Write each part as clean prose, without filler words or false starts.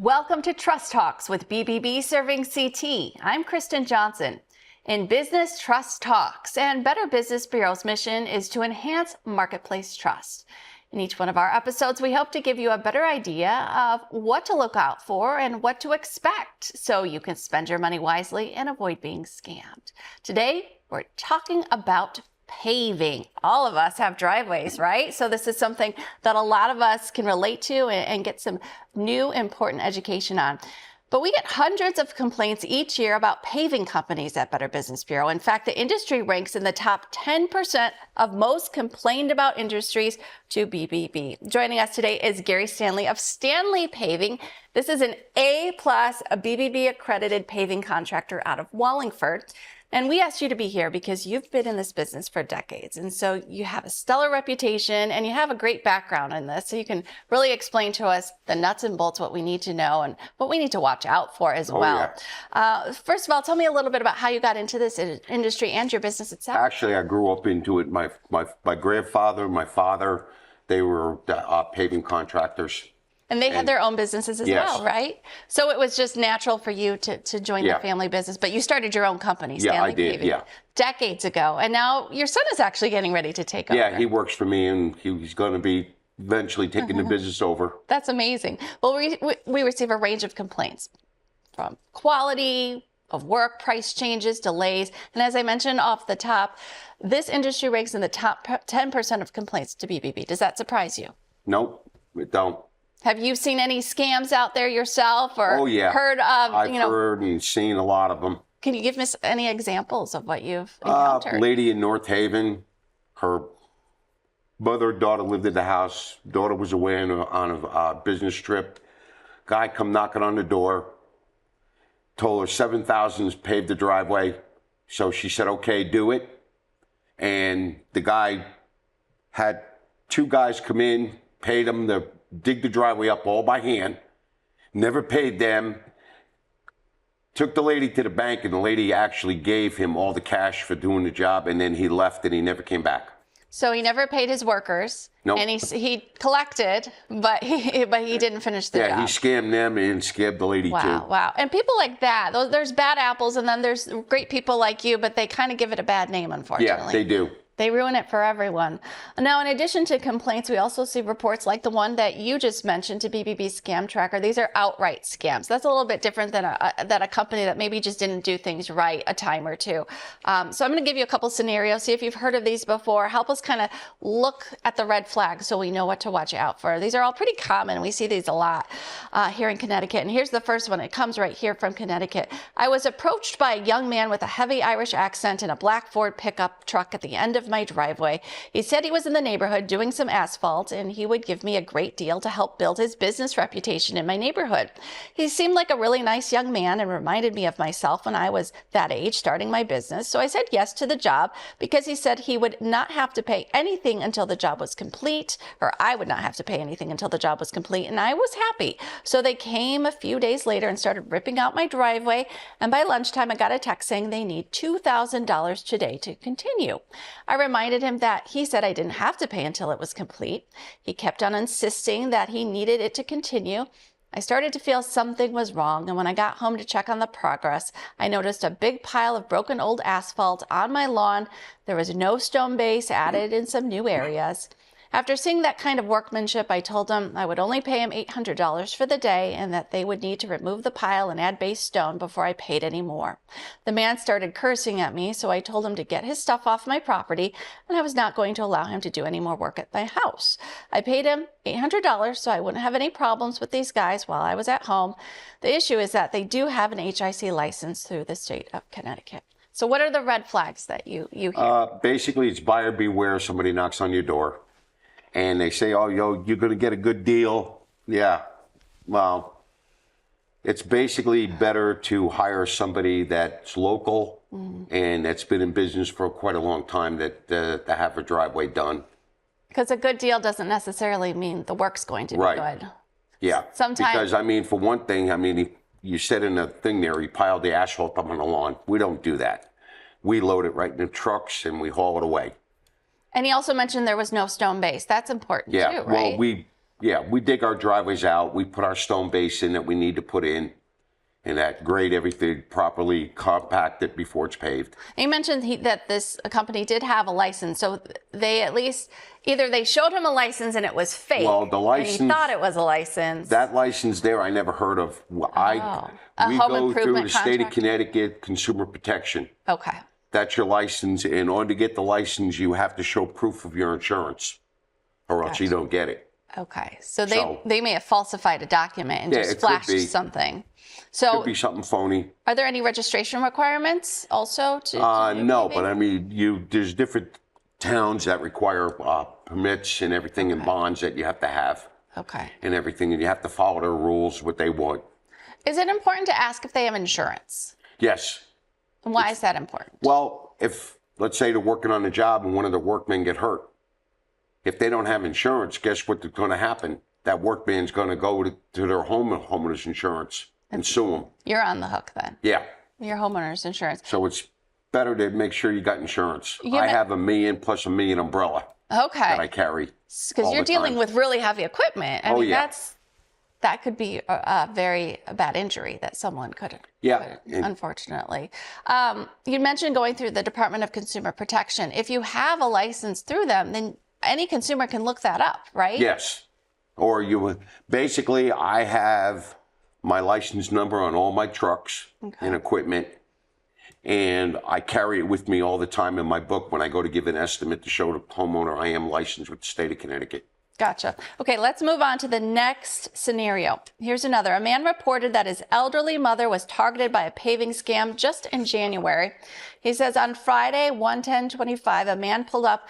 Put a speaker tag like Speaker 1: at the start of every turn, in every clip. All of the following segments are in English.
Speaker 1: Welcome to Trust Talks with BBB serving CT. I'm Kristen Johnson. In business, trust talks, and Better Business Bureau's mission is to enhance marketplace trust. In each one of our episodes, we hope to give you a better idea of what to look out for and what to expect so you can spend your money wisely and avoid being scammed. Today, we're talking about paving. All of us have driveways, right? So this is something that a lot of us can relate to and get some new important education on. But we get hundreds of complaints each year about paving companies at Better Business Bureau. In fact, the industry ranks in the top 10% of most complained about industries to BBB. Joining us today is Gary Stanley of Stanley Paving. This is an A+ BBB accredited paving contractor out of Wallingford. And we asked you to be here because you've been in this business for decades. And so you have a stellar reputation and you have a great background in this. So you can really explain to us the nuts and bolts, what we need to know and what we need to watch out for as well. Yeah. First of all, tell me a little bit about how you got into this industry and your business itself.
Speaker 2: Actually, I grew up into it. My grandfather, my father, they were paving contractors.
Speaker 1: And they had their own businesses as well, right? So it was just natural for you to join the family business. But you started your own company, Stanley Paving, decades ago. And now your son is actually getting ready to take over.
Speaker 2: Yeah, he works for me, and he's going to be eventually taking the business over.
Speaker 1: That's amazing. Well, we receive a range of complaints from quality of work, price changes, delays. And as I mentioned off the top, this industry ranks in the top 10% of complaints to BBB. Does that surprise you?
Speaker 2: Nope, it don't.
Speaker 1: Have you seen any scams out there yourself or heard of?
Speaker 2: I've heard and seen a lot of them.
Speaker 1: Can you give us any examples of what you've encountered?
Speaker 2: Lady in North Haven, her mother and daughter lived in the house. Daughter was away on a business trip. Guy come knocking on the door, told her $7,000 is paved the driveway. So she said, okay, do it. And the guy had two guys come in, paid him to dig the driveway up all by hand, never paid them, took the lady to the bank, and the lady actually gave him all the cash for doing the job, and then he left and he never came back.
Speaker 1: So he never paid his workers, and he collected, but he didn't finish the job.
Speaker 2: Yeah, he scammed them and scammed the lady too.
Speaker 1: Wow. And people like that, there's bad apples, and then there's great people like you, but they kind of give it a bad name, unfortunately.
Speaker 2: Yeah, they do.
Speaker 1: They ruin it for everyone. Now, in addition to complaints, we also see reports like the one that you just mentioned to BBB Scam Tracker. These are outright scams. That's a little bit different than a company that maybe just didn't do things right a time or two. So I'm going to give you a couple scenarios, see if you've heard of these before. Help us kind of look at the red flags so we know what to watch out for. These are all pretty common. We see these a lot here in Connecticut. And here's the first one. It comes right here from Connecticut. I was approached by a young man with a heavy Irish accent in a black Ford pickup truck at the end of my driveway. He said he was in the neighborhood doing some asphalt and he would give me a great deal to help build his business reputation in my neighborhood. He seemed like a really nice young man and reminded me of myself when I was that age starting my business. So I said yes to the job because he said he would not have to pay anything until the job was complete, or I would not have to pay anything until the job was complete, and I was happy. So they came a few days later and started ripping out my driveway, and by lunchtime I got a text saying they need $2,000 today to continue. I reminded him that he said I didn't have to pay until it was complete. He kept on insisting that he needed it to continue. I started to feel something was wrong, and when I got home to check on the progress, I noticed a big pile of broken old asphalt on my lawn. There was no stone base added in some new areas. After seeing that kind of workmanship, I told him I would only pay him $800 for the day and that they would need to remove the pile and add base stone before I paid any more. The man started cursing at me, so I told him to get his stuff off my property and I was not going to allow him to do any more work at my house. I paid him $800 so I wouldn't have any problems with these guys while I was at home. The issue is that they do have an HIC license through the state of Connecticut. So what are the red flags that you hear?
Speaker 2: Basically, it's buyer beware. Somebody knocks on your door and they say, oh, you're going to get a good deal. Yeah, well, it's basically better to hire somebody that's local and that's been in business for quite a long time to have a driveway done.
Speaker 1: Because a good deal doesn't necessarily mean the work's going to be good.
Speaker 2: Yeah,
Speaker 1: sometimes.
Speaker 2: Because, I mean, for one thing, I mean, you said in the thing there, he piled the asphalt up on the lawn. We don't do that. We load it right in the trucks and we haul it away.
Speaker 1: And he also mentioned there was no stone base. That's important too, right?
Speaker 2: Well, Yeah, we dig our driveways out. We put our stone base in that we need to put in, and that grade everything properly, compact it before it's paved.
Speaker 1: You mentioned that this company did have a license, so they at least either they showed him a license and it was fake,
Speaker 2: Well, the license,
Speaker 1: and he thought it was a license.
Speaker 2: That license there, I never heard of. We go through the state of Connecticut Consumer Protection.
Speaker 1: Okay.
Speaker 2: That's your license. In order to get the license, you have to show proof of your insurance, or else you don't get it.
Speaker 1: Okay, so they may have falsified a document and just flashed something. So
Speaker 2: could be something phony.
Speaker 1: Are there any registration requirements also?
Speaker 2: No, but I mean, there's different towns that require permits and everything and bonds that you have to have.
Speaker 1: Okay.
Speaker 2: And everything, and you have to follow their rules, what they want.
Speaker 1: Is it important to ask if they have insurance?
Speaker 2: Yes.
Speaker 1: And why is that important?
Speaker 2: Well, if, let's say they're working on a job and one of the workmen get hurt, if they don't have insurance, guess what's going to happen? That workman's going to go to their homeowner's insurance and sue them.
Speaker 1: You're on the hook then.
Speaker 2: Yeah.
Speaker 1: Your homeowner's insurance.
Speaker 2: So it's better to make sure you got insurance. I have $1 million plus $1 million umbrella.
Speaker 1: Okay.
Speaker 2: That I carry.
Speaker 1: Because you're dealing with really heavy equipment. I mean, that could be a very bad injury that someone could unfortunately. You mentioned going through the Department of Consumer Protection. If you have a license through them, then any consumer can look that up, right?
Speaker 2: Yes. Or basically, I have my license number on all my trucks and equipment, and I carry it with me all the time in my book when I go to give an estimate to show the homeowner I am licensed with the state of Connecticut.
Speaker 1: Gotcha. Okay, let's move on to the next scenario. Here's another. A man reported that his elderly mother was targeted by a paving scam just in January. He says, on Friday, 1/10/25, a man pulled up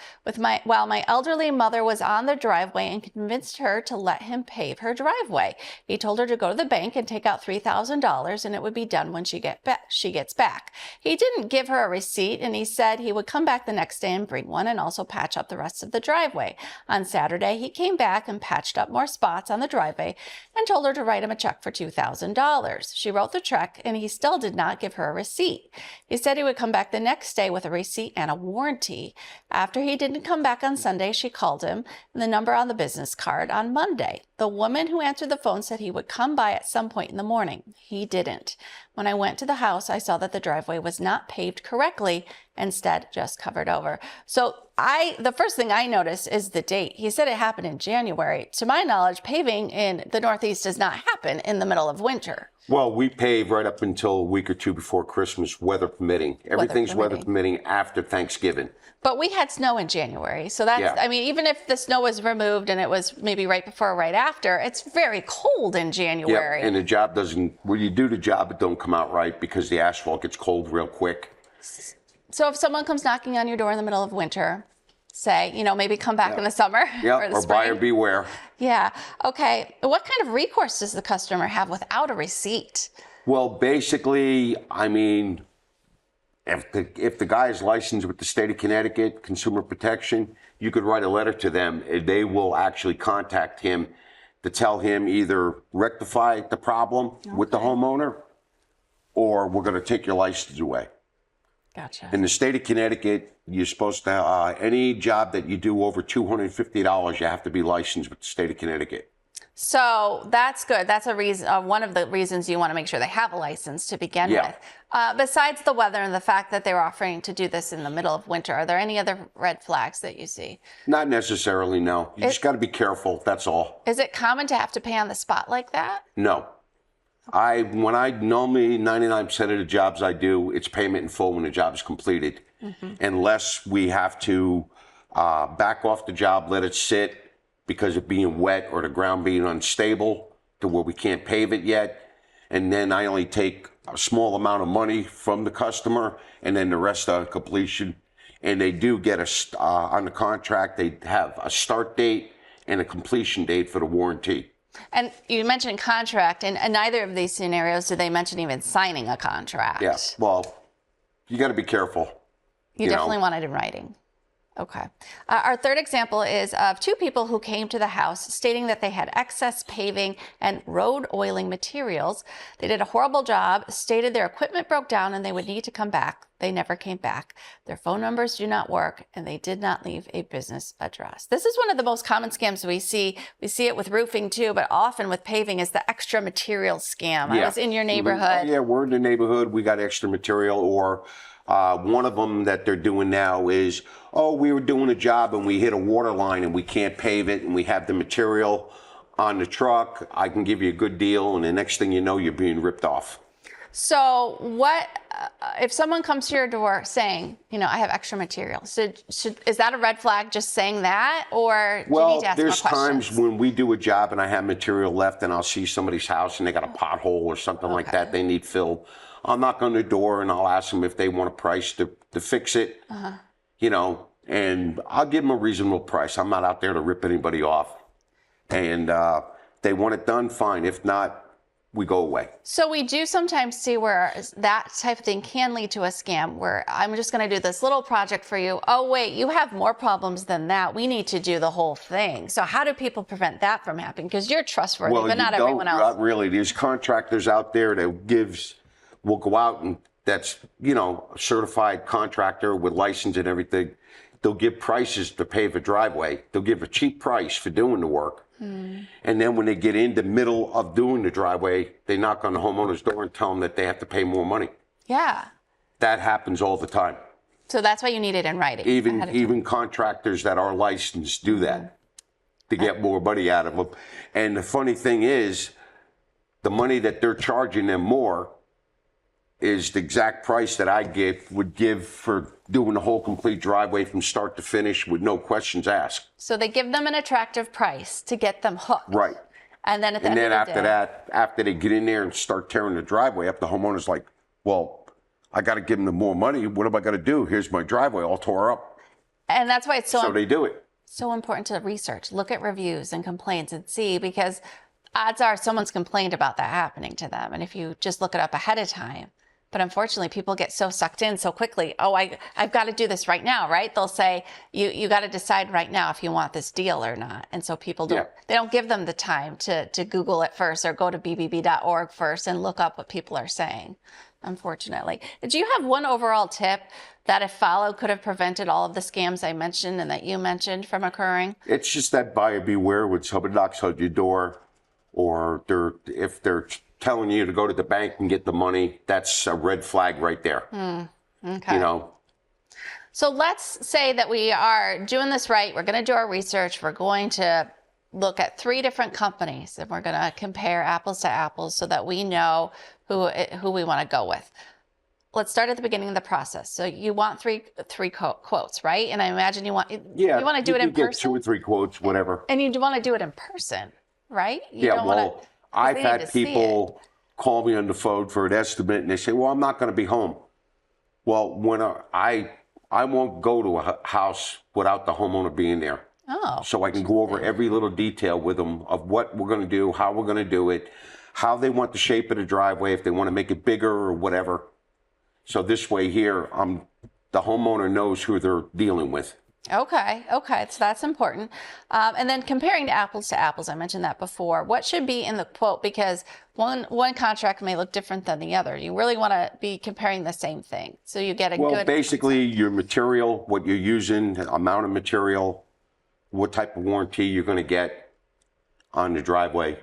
Speaker 1: while my elderly mother was on the driveway and convinced her to let him pave her driveway. He told her to go to the bank and take out $3,000 and it would be done when she gets back. He didn't give her a receipt, and he said he would come back the next day and bring one and also patch up the rest of the driveway. On Saturday, he came back and patched up more spots on the driveway and told her to write him a check for $2,000. She wrote the check and he still did not give her a receipt. He said he would come back the next day with a receipt and a warranty. After he didn't come back on Sunday, she called him and the number on the business card on Monday. The woman who answered the phone said he would come by at some point in the morning. He didn't. When I went to the house, I saw that the driveway was not paved correctly, instead just covered over. So the first thing I noticed is the date. He said it happened in January. To my knowledge, paving in the Northeast does not happen in the middle of winter.
Speaker 2: Well, we pave right up until a week or two before Christmas, weather permitting. Everything's weather permitting after Thanksgiving.
Speaker 1: But we had snow in January. So that's, I mean, even if the snow was removed and it was maybe right before or right after, it's very cold in January.
Speaker 2: Yeah, and the job doesn't, when you do the job, it don't come out right because the asphalt gets cold real quick.
Speaker 1: So if someone comes knocking on your door in the middle of winter, say, maybe come back in the summer or the spring.
Speaker 2: Buyer beware.
Speaker 1: Yeah. Okay. What kind of recourse does the customer have without a receipt?
Speaker 2: Well, basically, I mean, if the guy is licensed with the state of Connecticut Consumer Protection, you could write a letter to them. They will actually contact him to tell him either rectify the problem with the homeowner or we're going to take your license away.
Speaker 1: Gotcha.
Speaker 2: In the state of Connecticut, you're supposed to, any job that you do over $250, you have to be licensed with the state of Connecticut.
Speaker 1: So that's good. That's a reason. One of the reasons you want to make sure they have a license to begin with. Besides the weather and the fact that they were offering to do this in the middle of winter, are there any other red flags that you see?
Speaker 2: Not necessarily, no. You just got to be careful. That's all.
Speaker 1: Is it common to have to pay on the spot like that?
Speaker 2: No. When I normally 99% of the jobs I do, it's payment in full when the job is completed, unless we have to back off the job, let it sit because of being wet or the ground being unstable to where we can't pave it yet. And then I only take a small amount of money from the customer and then the rest on completion. And they do get on the contract, they have a start date and a completion date for the warranty.
Speaker 1: And you mentioned contract, and in neither of these scenarios do they mention even signing a contract.
Speaker 2: Yeah, well, you got to be careful.
Speaker 1: You definitely want it in writing. Okay. Our third example is of two people who came to the house stating that they had excess paving and road oiling materials. They did a horrible job, stated their equipment broke down and they would need to come back. They never came back. Their phone numbers do not work and they did not leave a business address. This is one of the most common scams we see. We see it with roofing too, but often with paving is the extra material scam. I was in your neighborhood.
Speaker 2: Yeah, we're in the neighborhood. We got extra material. Or one of them that they're doing now is, oh, we were doing a job and we hit a water line and we can't pave it and we have the material on the truck. I can give you a good deal. And the next thing you know, you're being ripped off.
Speaker 1: So what if someone comes to your door saying, you know, I have extra material? So is that a red flag just saying that, or do you need to ask more questions?
Speaker 2: Well, there's times when we do a job and I have material left and I'll see somebody's house and they got a pothole or something like that they need filled. I'll knock on the door and I'll ask them if they want a price to fix it, you know, and I'll give them a reasonable price. I'm not out there to rip anybody off. And they want it done, fine. If not, we go away. So
Speaker 1: we do sometimes see where that type of thing can lead to a scam where I'm just going to do this little project for you. Oh, wait, you have more problems than that. We need to do the whole thing. So how do people prevent that from happening? Because you're trustworthy, but not everyone else. Not
Speaker 2: really. There's contractors out there that will go out and that's, you know, a certified contractor with license and everything. They'll give prices to pave a driveway. They'll give a cheap price for doing the work. And then when they get in the middle of doing the driveway, they knock on the homeowner's door and tell them that they have to pay more money.
Speaker 1: Yeah.
Speaker 2: That happens all the time.
Speaker 1: So that's why you need it in writing.
Speaker 2: Even contractors that are licensed do that to get more money out of them. And the funny thing is, the money that they're charging them more is the exact price that I would give for doing the whole complete driveway from start to finish with no questions asked.
Speaker 1: So they give them an attractive price to get them hooked.
Speaker 2: Right.
Speaker 1: And then
Speaker 2: after they get in there and start tearing the driveway up, the homeowner's like, well, I got to give them more money. What am I going to do? Here's my driveway all tore up.
Speaker 1: And that's why it's so
Speaker 2: they do it.
Speaker 1: So important to research, look at reviews and complaints and see, because odds are someone's complained about that happening to them. And if you just look it up ahead of time. But unfortunately, people get so sucked in so quickly. Oh, I've got to do this right now, right? They'll say, you got to decide right now if you want this deal or not. And so people they don't give them the time to Google it first or go to bbb.org first and look up what people are saying, unfortunately. Do you have one overall tip that if followed could have prevented all of the scams I mentioned and that you mentioned from occurring?
Speaker 2: It's just that buyer beware when somebody knocks on your door or if they're telling you to go to the bank and get the money, that's a red flag right there.
Speaker 1: Okay.
Speaker 2: You know.
Speaker 1: So let's say that we are doing this right. We're going to do our research. We're going to look at 3 different companies and we're going to compare apples to apples so that we know who we want to go with. Let's start at the beginning of the process. So you want three quotes, right? And I imagine you want to do it in person.
Speaker 2: Get 2 or 3 quotes, whatever.
Speaker 1: And you want to do it in person, right?
Speaker 2: I've had people call me on the phone for an estimate and they say, well, I'm not going to be home. Well, when I won't go to a house without the homeowner being there.
Speaker 1: Oh.
Speaker 2: So I can go over every little detail with them of what we're going to do, how we're going to do it, how they want the shape of the driveway, if they want to make it bigger or whatever. So this way here, the homeowner knows who they're dealing with.
Speaker 1: Okay, so that's important. And then comparing to apples, I mentioned that before. What should be in the quote? Because one contract may look different than the other. You really want to be comparing the same thing. So you get
Speaker 2: basically your material, what you're using, the amount of material, what type of warranty you're going to get on the driveway.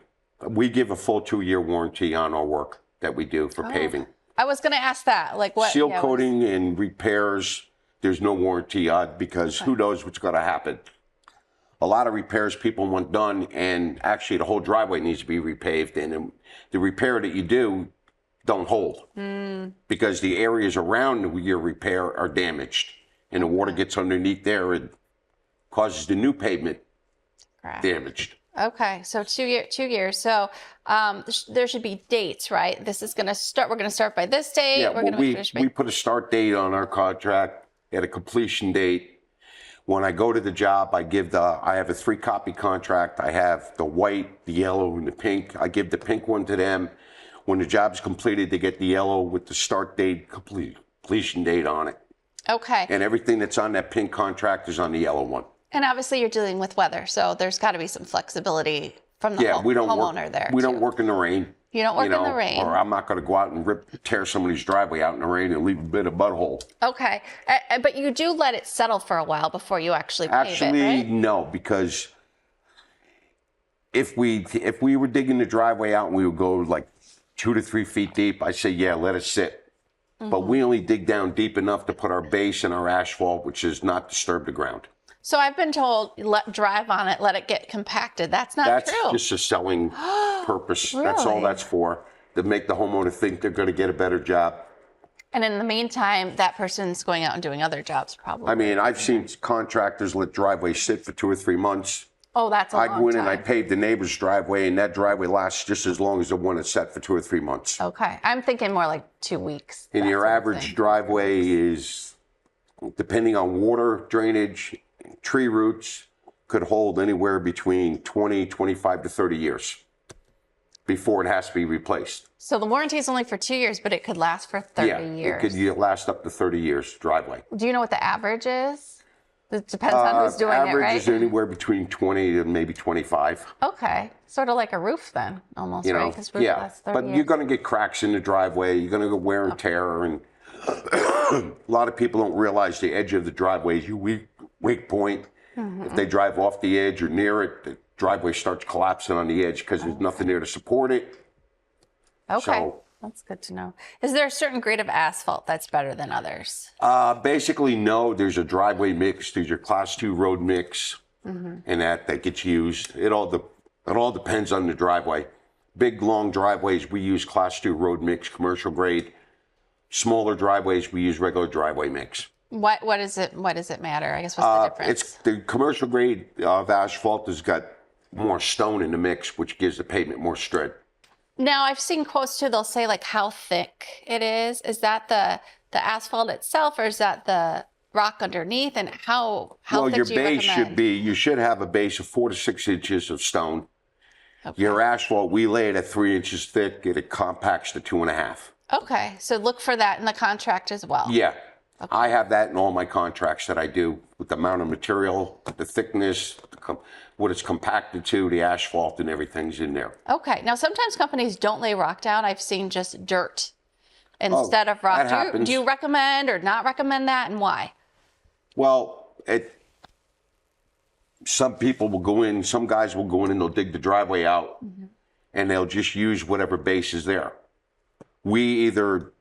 Speaker 2: We give a full 2-year warranty on our work that we do for paving.
Speaker 1: I was going to ask that. Like what?
Speaker 2: Seal coating and repairs. There's no warranty on because who knows what's going to happen. A lot of repairs people want done, and actually the whole driveway needs to be repaved, and the repair that you do don't hold because the areas around your repair are damaged, and the water gets underneath there and causes the new pavement damaged.
Speaker 1: Okay, so 2 years. So there should be dates, right? This is going to start. We're going to start by this date.
Speaker 2: We put a start date on our contract at a completion date. When I go to the job, I have a 3-copy contract. I have the white, the yellow, and the pink. I give the pink one to them. When the job's completed, they get the yellow with the start date, completion date on it.
Speaker 1: Okay.
Speaker 2: And everything that's on that pink contract is on the yellow one.
Speaker 1: And obviously you're dealing with weather, so there's got to be some flexibility from the
Speaker 2: Yeah, we don't
Speaker 1: homeowner
Speaker 2: work,
Speaker 1: there.
Speaker 2: we don't work in the rain.
Speaker 1: You don't work in the rain.
Speaker 2: Or I'm not going to go out and tear somebody's driveway out in the rain and leave a bit of butthole.
Speaker 1: Okay. But you do let it settle for a while before you actually pave it,
Speaker 2: Actually,
Speaker 1: right?
Speaker 2: no, because if we were digging the driveway out and we would go like 2 to 3 feet deep, I say, yeah, let it sit. But we only dig down deep enough to put our base and our asphalt, which is not disturb the ground.
Speaker 1: So I've been told, drive on it, let it get compacted. That's not true.
Speaker 2: That's just a selling purpose.
Speaker 1: Really?
Speaker 2: That's all that's for, to make the homeowner think they're going to get a better job.
Speaker 1: And in the meantime, that person's going out and doing other jobs probably.
Speaker 2: I mean, I've seen contractors let driveways sit for 2 or 3 months.
Speaker 1: Oh, that's a long
Speaker 2: I'd go in
Speaker 1: time.
Speaker 2: and I paved the neighbor's driveway, and that driveway lasts just as long as the one that's set for 2 or 3 months.
Speaker 1: Okay. I'm thinking more like 2 weeks.
Speaker 2: And
Speaker 1: that
Speaker 2: your
Speaker 1: sort of
Speaker 2: average
Speaker 1: thing.
Speaker 2: driveway is, depending on water, drainage, tree roots, could hold anywhere between 20, 25 to 30 years before it has to be replaced.
Speaker 1: So the warranty is only for 2 years, but it could last for 30 years.
Speaker 2: It could last up to 30 years driveway.
Speaker 1: Do you know what the average is? It depends on who's doing it,
Speaker 2: Average
Speaker 1: right?
Speaker 2: is anywhere between 20 to maybe 25.
Speaker 1: Okay. Sort of like a roof then, almost,
Speaker 2: You know,
Speaker 1: right? 'Cause roof
Speaker 2: yeah.
Speaker 1: lasts 30
Speaker 2: But
Speaker 1: years.
Speaker 2: you're going to get cracks in the driveway. You're going to get wear and tear, and a lot of people don't realize the edge of the driveway is your weak point. If they drive off the edge or near it, the driveway starts collapsing on the edge because there's nothing there to support it.
Speaker 1: Okay.
Speaker 2: So,
Speaker 1: That's good to know. Is there a certain grade of asphalt that's better than others?
Speaker 2: basically, no. There's a driveway mix. There's your Class 2 road mix, and that gets used. It all depends on the driveway. Big, long driveways, we use Class 2 road mix, commercial grade. Smaller driveways, we use regular driveway mix.
Speaker 1: What does it matter? I guess what's the difference?
Speaker 2: It's the commercial grade of asphalt has got more stone in the mix, which gives the pavement more strength.
Speaker 1: Now I've seen quotes too. They'll say like how thick it is. Is that the asphalt itself, or is that the rock underneath? And how thick
Speaker 2: Your
Speaker 1: do you
Speaker 2: base
Speaker 1: recommend?
Speaker 2: you should have a base of 4 to 6 inches of stone.
Speaker 1: Okay.
Speaker 2: Your asphalt, we lay it at 3 inches thick, and it compacts to 2.5.
Speaker 1: Okay, so look for that in the contract as well.
Speaker 2: Yeah. I have that in all my contracts that I do, with the amount of material, the thickness, what it's compacted to, the asphalt, and everything's in there.
Speaker 1: Okay. Now sometimes companies don't lay rock down. I've seen just dirt instead of rock.
Speaker 2: that happens.
Speaker 1: Do you recommend or not recommend that, and why?
Speaker 2: Well, some people will go in, some guys will go in and they'll dig the driveway out, and they'll just use whatever base is there. We either,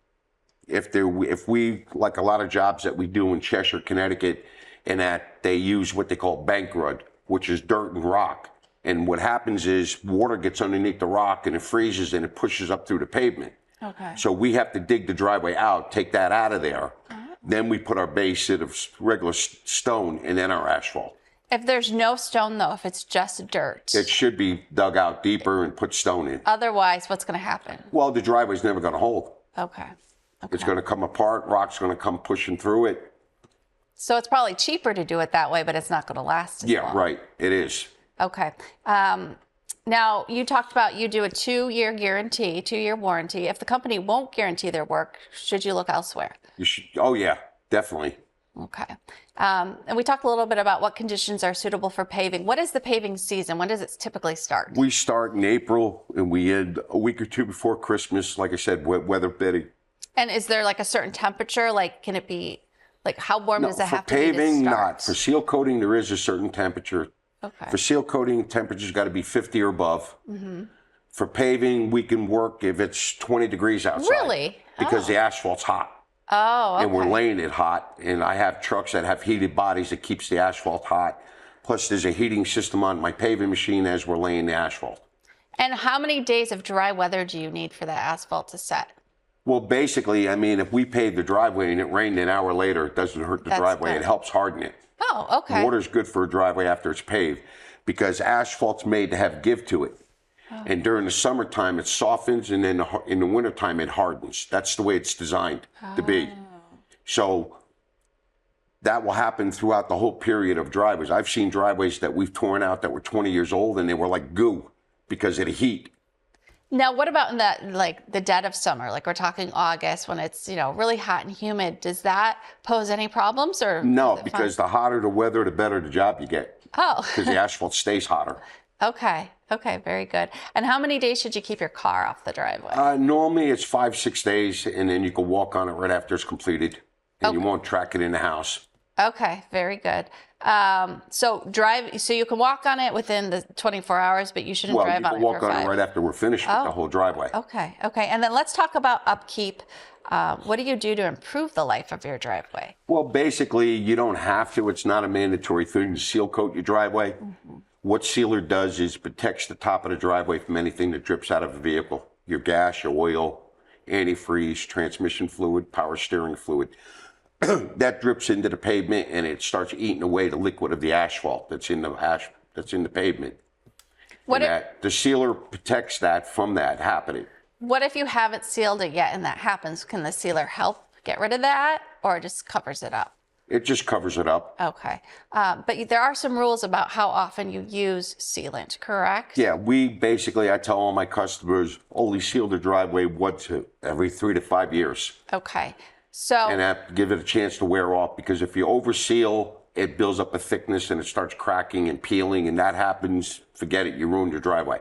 Speaker 2: if we, like a lot of jobs that we do in Cheshire, Connecticut, and that they use what they call bank rud, which is dirt and rock. And what happens is water gets underneath the rock and it freezes and it pushes up through the pavement.
Speaker 1: Okay.
Speaker 2: So we have to dig the driveway out, take that out of there. Then we put our base in of regular stone and then our asphalt.
Speaker 1: If there's no stone though, if it's just dirt,
Speaker 2: It should be dug out deeper and put stone in.
Speaker 1: otherwise what's going to happen?
Speaker 2: Well, the driveway's never going to hold.
Speaker 1: Okay.
Speaker 2: It's going to come apart. Rock's going to come pushing through it.
Speaker 1: So it's probably cheaper to do it that way, but it's not going to last as
Speaker 2: Yeah,
Speaker 1: long.
Speaker 2: right. It is.
Speaker 1: Okay. Now, you talked about you do a 2-year guarantee, 2-year warranty. If the company won't guarantee their work, should you look elsewhere?
Speaker 2: You should. Oh yeah, definitely.
Speaker 1: Okay. And we talked a little bit about what conditions are suitable for paving. What is the paving season? When does it typically start?
Speaker 2: We start in April and we end a week or two before Christmas. Like I said, weather bidding.
Speaker 1: And is there like a certain temperature? Like, can it be, like, how warm does it have to be
Speaker 2: For paving,
Speaker 1: to start?
Speaker 2: not. For seal coating, there is a certain temperature.
Speaker 1: Okay.
Speaker 2: For seal coating, temperature's got to be 50 or above. For paving, we can work if it's 20 degrees outside.
Speaker 1: Really?
Speaker 2: Because the asphalt's hot.
Speaker 1: Oh, okay.
Speaker 2: And we're laying it hot. And I have trucks that have heated bodies that keeps the asphalt hot. Plus, there's a heating system on my paving machine as we're laying the asphalt.
Speaker 1: And how many days of dry weather do you need for that asphalt to set?
Speaker 2: Well, basically, I mean, if we pave the driveway and it rained an hour later, it doesn't hurt the
Speaker 1: That's
Speaker 2: driveway.
Speaker 1: good.
Speaker 2: It helps harden it.
Speaker 1: Oh, okay.
Speaker 2: Water's good for a driveway after it's paved because asphalt's made to have give to it. And during the summertime, it softens, and then in the wintertime, it hardens. That's the way it's designed to be. So that will happen throughout the whole period of driveways. I've seen driveways that we've torn out that were 20 years old, and they were like goo because of the heat.
Speaker 1: Now, what about in the dead of summer? Like we're talking August when it's, really hot and humid. Does that pose any problems or
Speaker 2: No,
Speaker 1: is it
Speaker 2: because
Speaker 1: fine?
Speaker 2: the hotter the weather, the better the job you get.
Speaker 1: Oh,
Speaker 2: Because the asphalt stays hotter.
Speaker 1: okay. Okay, very good. And how many days should you keep your car off the driveway?
Speaker 2: Normally it's 5, 6 days, and then you can walk on it right after it's completed, and you won't track it in the house.
Speaker 1: Okay, very good. So you can walk on it within the 24 hours, but you shouldn't
Speaker 2: Well, you
Speaker 1: drive on
Speaker 2: can
Speaker 1: it
Speaker 2: walk
Speaker 1: for
Speaker 2: on
Speaker 1: five.
Speaker 2: it right after we're finished with the whole driveway.
Speaker 1: Okay, okay. And then let's talk about upkeep. What do you do to improve the life of your driveway?
Speaker 2: Well, basically, you don't have to. It's not a mandatory thing to seal coat your driveway. What sealer does is protects the top of the driveway from anything that drips out of a vehicle. Your gas, your oil, antifreeze, transmission fluid, power steering fluid. That drips into the pavement and it starts eating away the liquid of the asphalt that's in the pavement. The sealer protects that from that happening.
Speaker 1: What if you haven't sealed it yet and that happens? Can the sealer help get rid of that or it just covers it up?
Speaker 2: It just covers it up.
Speaker 1: Okay. But there are some rules about how often you use sealant, correct?
Speaker 2: Yeah, I tell all my customers, only seal the driveway once every 3 to 5 years.
Speaker 1: Okay. So,
Speaker 2: And give it a chance to wear off, because if you over seal, it builds up a thickness and it starts cracking and peeling, and that happens, forget it, you ruined your driveway.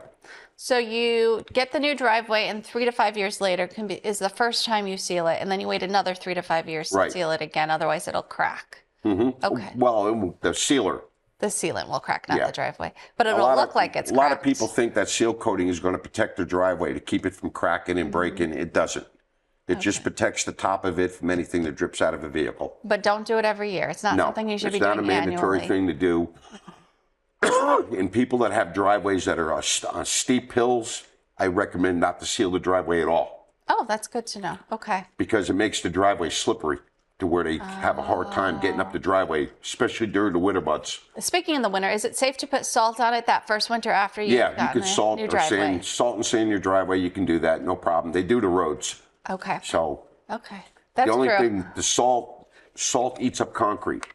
Speaker 1: so you get the new driveway and 3 to 5 years later is the first time you seal it, and then you wait another 3 to 5 years to
Speaker 2: Right.
Speaker 1: seal it again, otherwise it'll crack. Okay.
Speaker 2: Well, the sealer.
Speaker 1: The sealant will crack, not
Speaker 2: Yeah.
Speaker 1: the driveway. But it'll look like it's
Speaker 2: A
Speaker 1: cracked.
Speaker 2: lot of people think that seal coating is going to protect their driveway to keep it from cracking and breaking. It doesn't. It just protects the top of it from anything that drips out of a vehicle.
Speaker 1: But don't do it every year. It's not
Speaker 2: No,
Speaker 1: something you should be
Speaker 2: it's not
Speaker 1: doing
Speaker 2: a mandatory
Speaker 1: annually.
Speaker 2: thing to do. And people that have driveways that are on steep hills, I recommend not to seal the driveway at all,
Speaker 1: Oh, that's good to know. Okay.
Speaker 2: because it makes the driveway slippery to where they have a hard time getting up the driveway, especially during the winter months.
Speaker 1: Speaking in the winter, is it safe to put salt on it that first winter after you've
Speaker 2: Yeah, you
Speaker 1: gotten
Speaker 2: could
Speaker 1: a
Speaker 2: salt
Speaker 1: new
Speaker 2: or
Speaker 1: driveway?
Speaker 2: salt and sand your driveway. You can do that, no problem. They do the roads,
Speaker 1: Okay.
Speaker 2: so
Speaker 1: Okay. That's
Speaker 2: the only
Speaker 1: true.
Speaker 2: thing, the salt eats up concrete.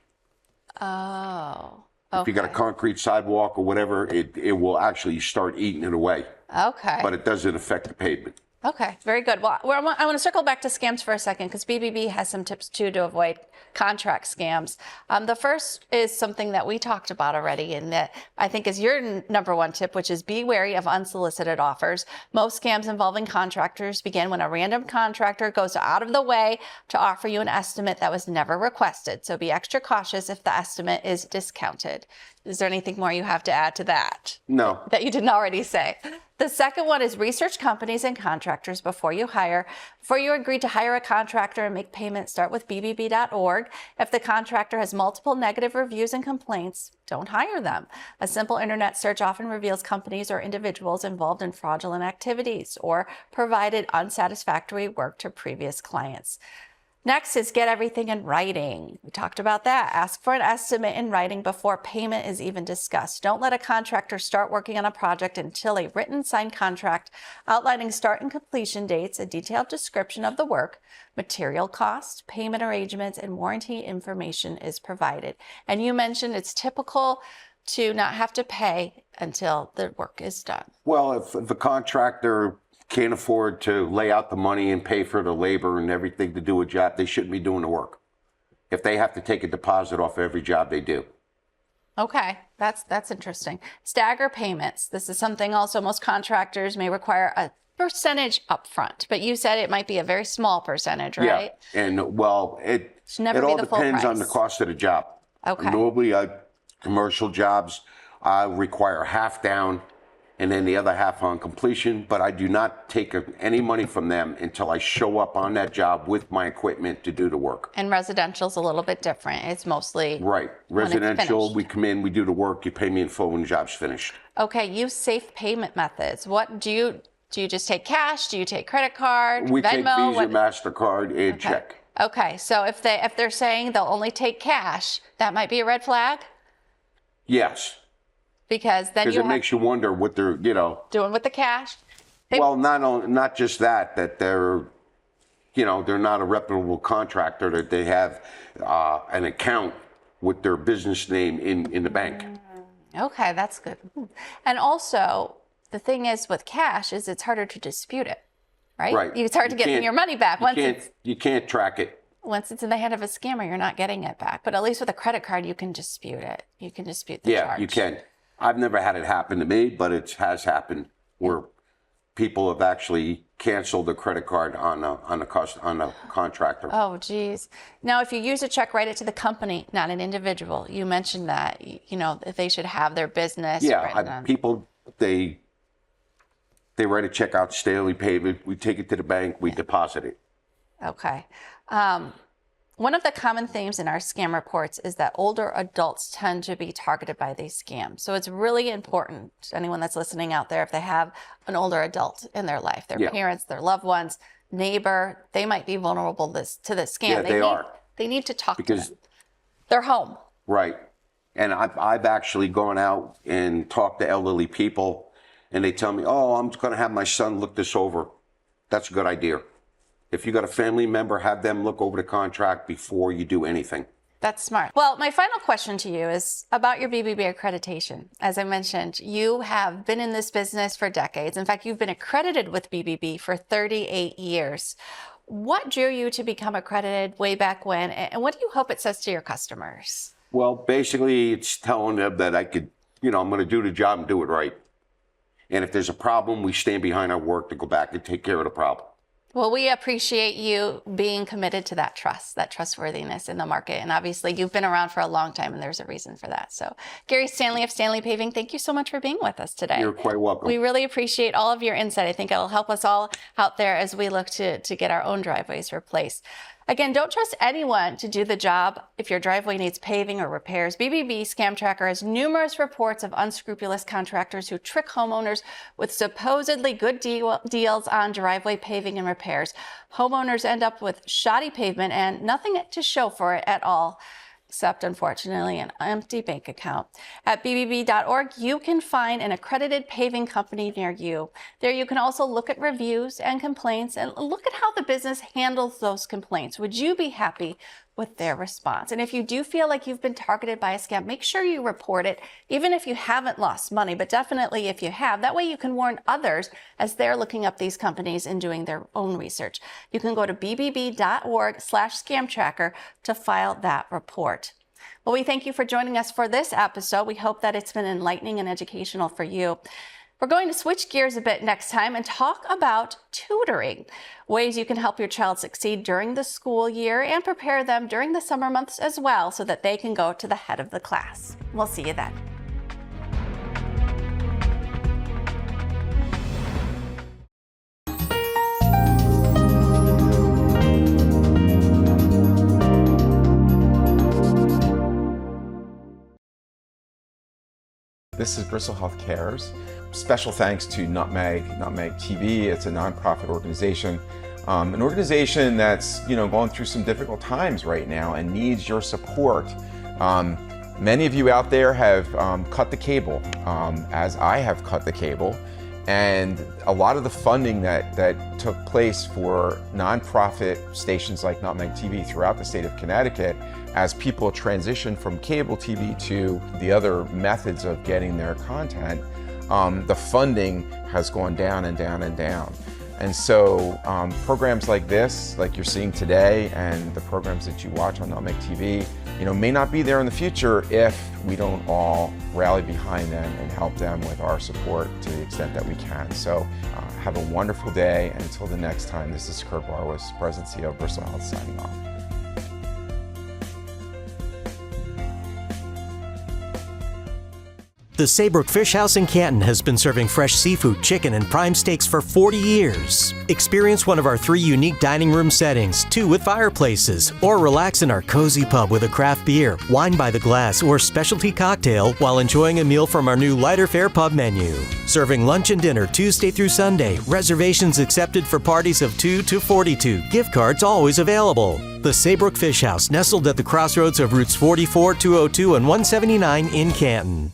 Speaker 1: Oh.
Speaker 2: If you got a concrete sidewalk or whatever, it will actually start eating it away,
Speaker 1: Okay.
Speaker 2: but it doesn't affect the pavement.
Speaker 1: Okay, very good. Well, I want to circle back to scams for a second because BBB has some tips too to avoid contract scams. The first is something that we talked about already, and that I think is your number one tip, which is be wary of unsolicited offers. Most scams involving contractors begin when a random contractor goes out of the way to offer you an estimate that was never requested. So be extra cautious if the estimate is discounted. Is there anything more you have to add to that?
Speaker 2: No.
Speaker 1: That you didn't already say? The second one is research companies and contractors before you hire. Before you agree to hire a contractor and make payments, start with bbb.org. If the contractor has multiple negative reviews and complaints, don't hire them. A simple internet search often reveals companies or individuals involved in fraudulent activities or provided unsatisfactory work to previous clients. Next is get everything in writing. We talked about that. Ask for an estimate in writing before payment is even discussed. Don't let a contractor start working on a project until a written signed contract outlining start and completion dates, a detailed description of the work, material costs, payment arrangements, and warranty information is provided. And you mentioned it's typical to not have to pay until the work is done.
Speaker 2: Well, if the contractor can't afford to lay out the money and pay for the labor and everything to do a job, they shouldn't be doing the work. If they have to take a deposit off every job they do.
Speaker 1: Okay, that's interesting. Stagger payments. This is something also most contractors may require a percentage upfront, but you said it might be a very small percentage, right?
Speaker 2: Yeah, and well, it
Speaker 1: never be
Speaker 2: all
Speaker 1: the full
Speaker 2: depends on the
Speaker 1: price.
Speaker 2: cost of the job.
Speaker 1: Okay.
Speaker 2: Normally, commercial jobs require half down and then the other half on completion, but I do not take any money from them until I show up on that job with my equipment to do the work.
Speaker 1: And residential's a little bit different. It's mostly
Speaker 2: Right.
Speaker 1: when it's
Speaker 2: Residential,
Speaker 1: finished.
Speaker 2: we come in, we do the work, you pay me in full when the job's finished.
Speaker 1: Okay, use safe payment methods. What do you just take cash? Do you take credit card?
Speaker 2: We take
Speaker 1: Venmo?
Speaker 2: Visa, MasterCard, and check.
Speaker 1: Okay, so if they're saying they'll only take cash, that might be a red flag
Speaker 2: Yes,
Speaker 1: because then
Speaker 2: because
Speaker 1: you
Speaker 2: it
Speaker 1: have
Speaker 2: makes you wonder what they're,
Speaker 1: doing with the cash.
Speaker 2: well, not just that they're, they're not a reputable contractor, that they have an account with their business name in the bank.
Speaker 1: Okay, that's good. And also, the thing is with cash is it's harder to dispute it, right?
Speaker 2: Right.
Speaker 1: It's hard to get your money back.
Speaker 2: You can't track it.
Speaker 1: Once it's in the hand of a scammer, you're not getting it back. But at least with a credit card, you can dispute it. You can dispute the charge.
Speaker 2: Yeah, you can. I've never had it happen to me, but it has happened where people have actually canceled a credit card on a contractor.
Speaker 1: Oh, geez. Now, if you use a check, write it to the company, not an individual. You mentioned that, if they should have their business.
Speaker 2: People, they write a check out, Stanley Paving. We take it to the bank, we deposit it.
Speaker 1: Okay. One of the common themes in our scam reports is that older adults tend to be targeted by these scams. So it's really important to anyone that's listening out there, if they have an older adult in their life, their parents, their loved ones, neighbor, they might be vulnerable to this scam.
Speaker 2: Yeah, they are.
Speaker 1: They need to talk to them. They're home.
Speaker 2: Right. And I've actually gone out and talked to elderly people, and they tell me, oh, I'm going to have my son look this over. That's a good idea. If you got a family member, have them look over the contract before you do anything.
Speaker 1: That's smart. Well, my final question to you is about your BBB accreditation. As I mentioned, you have been in this business for decades. In fact, you've been accredited with BBB for 38 years. What drew you to become accredited way back when, and what do you hope it says to your customers?
Speaker 2: Well, basically, it's telling them that I'm going to do the job and do it right. And if there's a problem, we stand behind our work to go back and take care of the problem.
Speaker 1: Well, we appreciate you being committed to that trust, that trustworthiness in the market. And obviously, you've been around for a long time, and there's a reason for that. So, Gary Stanley of Stanley Paving, thank you so much for being with us today.
Speaker 2: You're quite welcome.
Speaker 1: We really appreciate all of your insight. I think it'll help us all out there as we look to get our own driveways replaced. Again, don't trust anyone to do the job if your driveway needs paving or repairs. BBB Scam Tracker has numerous reports of unscrupulous contractors who trick homeowners with supposedly good deals on driveway paving and repairs. Homeowners end up with shoddy pavement and nothing to show for it at all, except, unfortunately, an empty bank account. At bbb.org, you can find an accredited paving company near you. There you can also look at reviews and complaints and look at how the business handles those complaints. Would you be happy with their response? And if you do feel like you've been targeted by a scam, make sure you report it, even if you haven't lost money, but definitely if you have. That way you can warn others as they're looking up these companies and doing their own research. You can go to bbb.org/scam tracker to file that report. Well, we thank you for joining us for this episode. We hope that it's been enlightening and educational for you. We're going to switch gears a bit next time and talk about tutoring, ways you can help your child succeed during the school year and prepare them during the summer months as well so that they can go to the head of the class. We'll see you then.
Speaker 3: This is Bristol Health Cares. Special thanks to Nutmeg TV. It's a nonprofit organization. An organization that's going through some difficult times right now and needs your support. Many of you out there have cut the cable, as I have cut the cable. And a lot of the funding that took place for nonprofit stations like Nutmeg TV throughout the state of Connecticut, as people transition from cable TV to the other methods of getting their content, the funding has gone down and down and down. And so programs like this, like you're seeing today, and the programs that you watch on Nutmeg TV, may not be there in the future if we don't all rally behind them and help them with our support to the extent that we can. So have a wonderful day, and until the next time, this is Kurt Barwis, President and CEO of Bristol Health, signing off.
Speaker 4: The Saybrook Fish House in Canton has been serving fresh seafood, chicken, and prime steaks for 40 years. Experience one of our 3 unique dining room settings, 2 with fireplaces, or relax in our cozy pub with a craft beer, wine by the glass, or specialty cocktail while enjoying a meal from our new lighter fare pub menu. Serving lunch and dinner Tuesday through Sunday. Reservations accepted for parties of 2 to 42. Gift cards always available. The Saybrook Fish House, nestled at the crossroads of routes 44, 202, and 179 in Canton.